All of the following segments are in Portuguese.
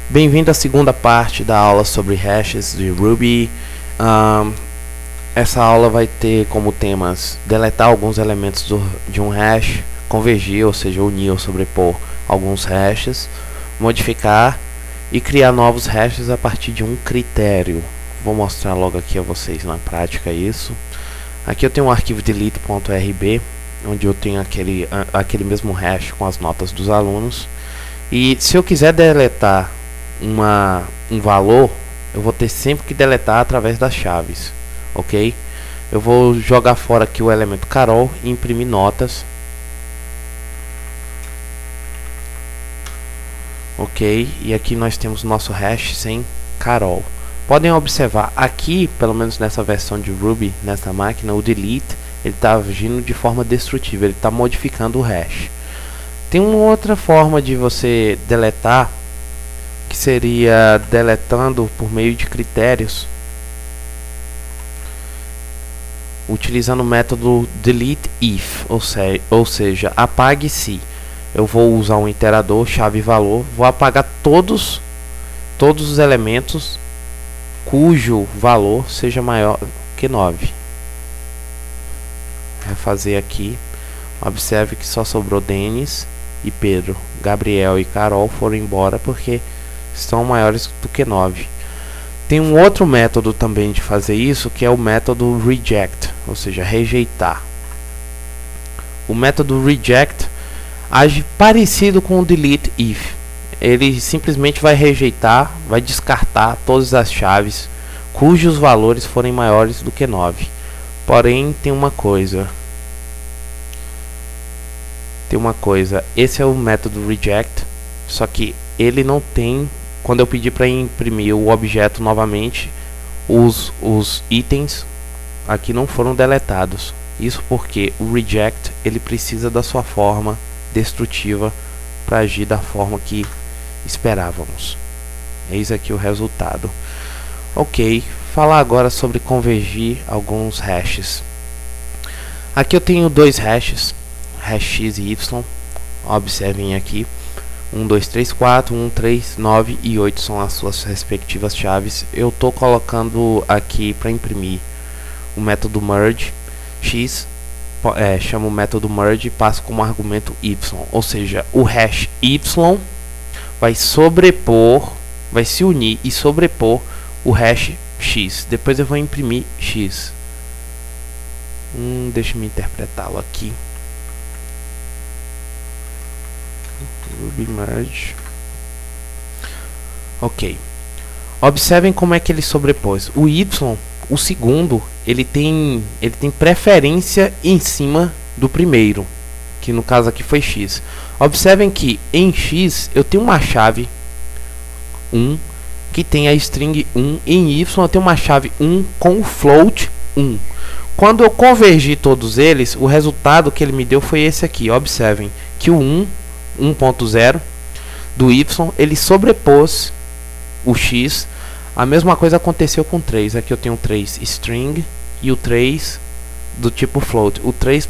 Bem-vindo à segunda parte da aula sobre hashes de Ruby. Essa aula vai ter como temas deletar alguns elementos de um hash, convergir, ou seja, unir ou sobrepor alguns hashes, modificar e criar novos hashes a partir de um critério. Vou mostrar logo aqui a vocês na prática isso. Aqui eu tenho um arquivo delete.rb, onde eu tenho aquele mesmo hash com as notas dos alunos. E se eu quiser deletar um valor, eu vou ter sempre que deletar através das chaves, ok? Eu vou jogar fora aqui o elemento Carol e imprimir notas, ok? E aqui nós temos nosso hash sem Carol. Podem observar aqui, pelo menos nessa versão de Ruby, nessa máquina, o delete ele está agindo de forma destrutiva, ele está modificando o hash. Tem uma outra forma de você deletar, que seria deletando por meio de critérios, utilizando o método deleteIf, ou seja, apague se. Eu vou usar um iterador chave valor, vou apagar todos os elementos cujo valor seja maior que 9. Vou fazer aqui. Observe que só sobrou Denis e Pedro. Gabriel e Carol foram embora porque são maiores do que 9. Tem um outro método também de fazer isso, que é o método reject, ou seja, rejeitar. O método reject age parecido com o deleteIf. Ele simplesmente vai rejeitar, vai descartar todas as chaves cujos valores forem maiores do que 9. Porém, tem uma coisa, esse é o método reject, só que ele não tem, quando eu pedir para imprimir o objeto novamente, os itens aqui não foram deletados. Isso porque o reject ele precisa da sua forma destrutiva para agir da forma que esperávamos. Eis aqui o resultado. Ok, falar agora sobre convergir alguns hashes. Aqui eu tenho dois hashes, hash x e y. Observem aqui, 1, 2, 3, 4, 1, 3, 9 e 8 são as suas respectivas chaves. Eu estou colocando aqui para imprimir o método merge x, chamo o método merge e passo como argumento y, ou seja, o hash y vai se unir e sobrepor o hash x. Depois eu vou imprimir x. Deixa eu interpretá-lo aqui. Ruby merge. Ok. Observem como é que ele sobrepôs. O y, o segundo, ele tem preferência em cima do primeiro, que no caso aqui foi x. Observem que em x eu tenho uma chave 1 que tem a string 1, em y eu tenho uma chave 1 com o float 1. Quando eu convergi todos eles, o resultado que ele me deu foi esse aqui. Observem que o 1.0 do y ele sobrepôs o x. A mesma coisa aconteceu com 3. Aqui eu tenho 3 string e o 3 do tipo float. O 3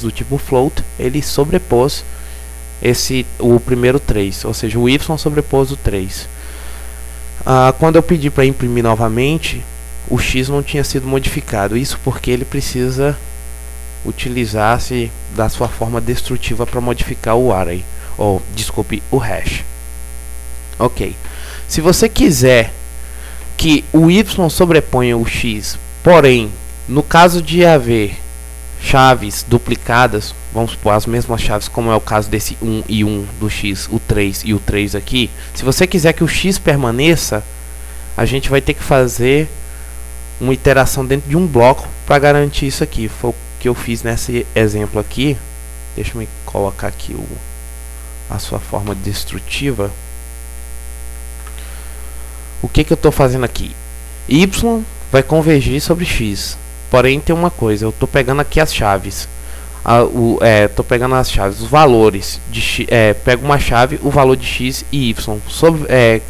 do tipo float ele sobrepôs o primeiro 3, ou seja, o y sobrepôs o 3. Quando eu pedi para imprimir novamente, o x não tinha sido modificado. Isso porque ele precisa utilizar-se da sua forma destrutiva para modificar o array, ou desculpe, o hash. Ok. Se você quiser que o y sobreponha o x, porém, no caso de haver chaves duplicadas, vamos supor as mesmas chaves, como é o caso desse 1 e 1 do x, o 3 e o 3 aqui. Se você quiser que o x permaneça, a gente vai ter que fazer uma iteração dentro de um bloco para garantir isso aqui. Foi o que eu fiz nesse exemplo aqui. Deixa eu colocar aqui a sua forma destrutiva. O que eu estou fazendo aqui? Y vai convergir sobre x. Porém, tem uma coisa, eu estou pegando aqui as chaves. Estou pegando as chaves, os valores de x, pego uma chave, o valor de x e y.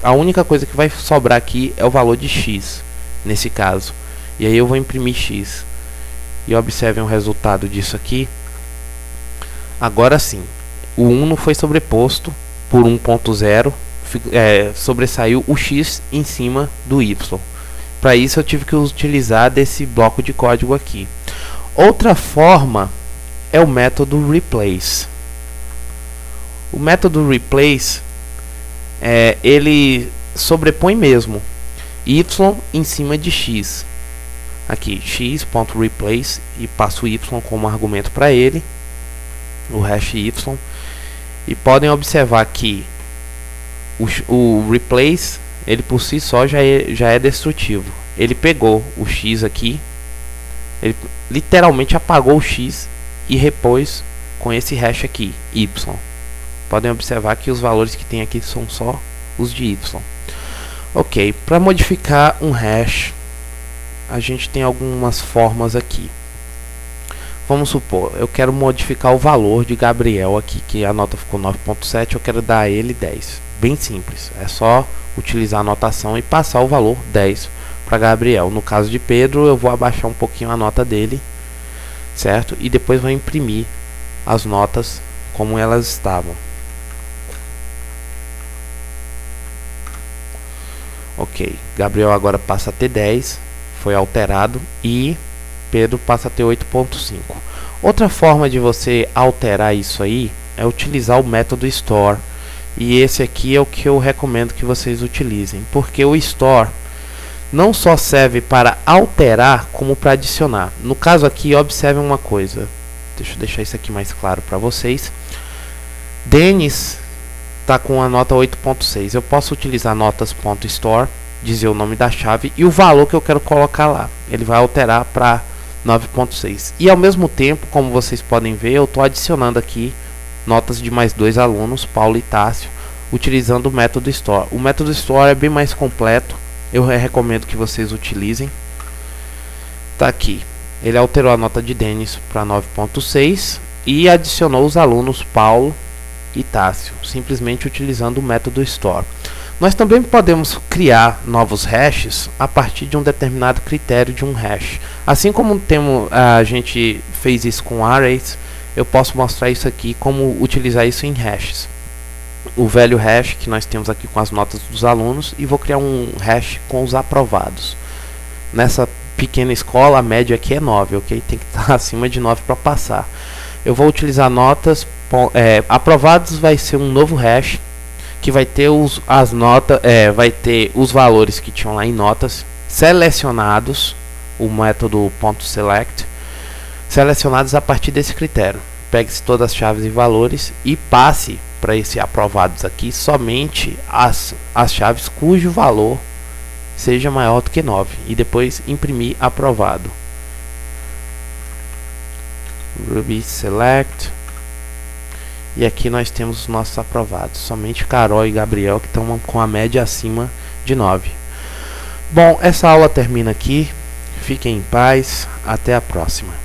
A única coisa que vai sobrar aqui é o valor de x, nesse caso. E aí eu vou imprimir x. E observem o resultado disso aqui. Agora sim, o 1 não foi sobreposto por 1.0, sobressaiu o x em cima do y. Para isso eu tive que utilizar desse bloco de código aqui. Outra forma é o método replace. O método replace ele sobrepõe mesmo y em cima de x. Aqui x.replace e passo y como argumento para ele, o hash y. E podem observar que o replace, ele por si só já é destrutivo. Ele pegou o x aqui, ele literalmente apagou o x e repôs com esse hash aqui, y. Podem observar que os valores que tem aqui são só os de y. Ok, para modificar um hash, a gente tem algumas formas aqui. Vamos supor, eu quero modificar o valor de Gabriel aqui, que a nota ficou 9.7, eu quero dar a ele 10. Bem simples, é só utilizar a notação e passar o valor 10 para Gabriel. No caso de Pedro, eu vou abaixar um pouquinho a nota dele, certo? E depois vou imprimir as notas como elas estavam. Ok, Gabriel agora passa a ter 10, foi alterado, e Pedro passa a ter 8.5. Outra forma de você alterar isso aí é utilizar o método store. E esse aqui é o que eu recomendo que vocês utilizem, porque o store não só serve para alterar, como para adicionar. No caso aqui, observe uma coisa. Deixa eu deixar isso aqui mais claro para vocês. Denis está com a nota 8.6. Eu posso utilizar notas.store, dizer o nome da chave e o valor que eu quero colocar lá. Ele vai alterar para 9.6. E ao mesmo tempo, como vocês podem ver, eu estou adicionando aqui notas de mais dois alunos, Paulo e Tássio, utilizando o método store. O método store é bem mais completo, eu recomendo que vocês utilizem. Tá aqui, ele alterou a nota de Denis para 9.6 e adicionou os alunos Paulo e Tássio, simplesmente utilizando o método store. Nós também podemos criar novos hashes a partir de um determinado critério de um hash. Assim como a gente fez isso com arrays, eu posso mostrar isso aqui, como utilizar isso em hashes. O velho hash que nós temos aqui com as notas dos alunos, e vou criar um hash com os aprovados. Nessa pequena escola, a média aqui é 9, ok? Tem que estar acima de 9 para passar. Eu vou utilizar notas, aprovados vai ser um novo hash, que vai ter vai ter os valores que tinham lá em notas, selecionados, o método .select, selecionados a partir desse critério. Pegue-se todas as chaves e valores e passe para esse aprovados aqui somente as chaves cujo valor seja maior do que 9 e depois imprimir aprovado. Ruby select, e aqui nós temos os nossos aprovados, somente Carol e Gabriel que estão com a média acima de 9. Bom, essa aula termina aqui, fiquem em paz, até a próxima.